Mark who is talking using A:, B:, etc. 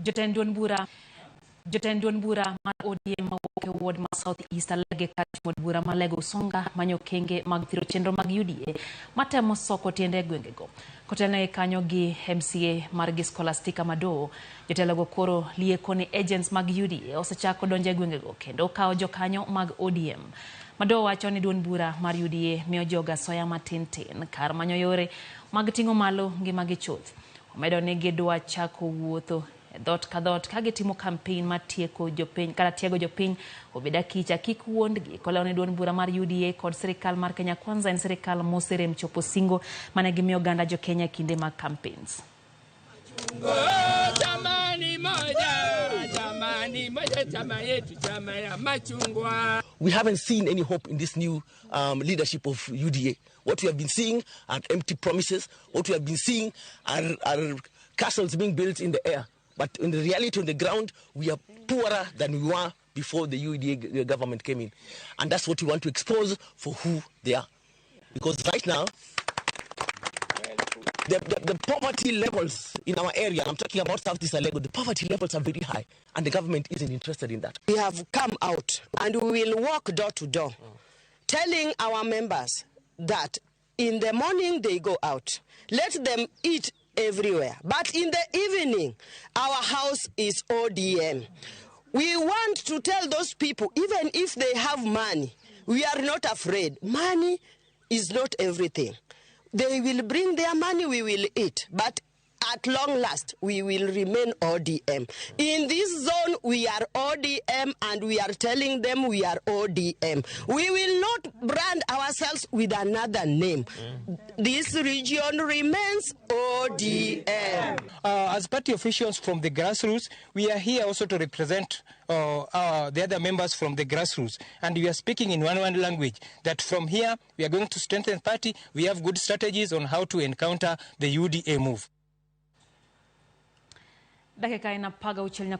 A: Jotend bura mar ODM mawuok ward ma South East alege ka bura malego songa manyo kenge mag thiro chenro mag UDA matemo soko tiende gwengego. Kotene kanyo gi MCA mar Scholastica Mado, jotelogo koro lieko ni agents mag UDA osechako donje gwengego kendo kawo jokanyo mag ODM. Mado wacho ni duond bura mar UDA miyo joga soya matin kar manyo yore mag tingo malo ngimagi chuth. Omedo ni gidwa chako wuotho dot ka dot kagitimo campaign matieko jopiny kata tiego jopiny obeda kicha kik wuondgi kolone duond bura mar UDA kod sirikal mar Kenya Kwanza en sirikal moserem chopo singo mane gimiyo ganda jo Kenya kinde mag campaigns.
B: We haven't seen any hope in this new leadership of UDA. What we have been seeing are empty promises. What we have been seeing are castles being built in the air. But in the reality on the ground, we are poorer than we were before the UDA government came in. And that's what we want to expose for who they are. Because right now, the poverty levels in our area, I'm talking about South East Lagos, the poverty levels are very high. And the government isn't interested in that.
C: We have come out and we will walk door to door, telling our members that in the morning they go out. Let them eat everywhere. But in the evening, our house is ODM. We want to tell those people, even if they have money, we are not afraid. Money is not everything. They will bring their money, we will eat. But at long last, we will remain ODM. In this zone, we are ODM, and we are telling them we are ODM. We will not brand ourselves with another name. This region remains ODM.
D: As party officials from the grassroots, we are here also to represent the other members from the grassroots. And we are speaking in one language, that from here, we are going to strengthen party. We have good strategies on how to encounter the UDA move.
A: Dakika inapaga uchelnya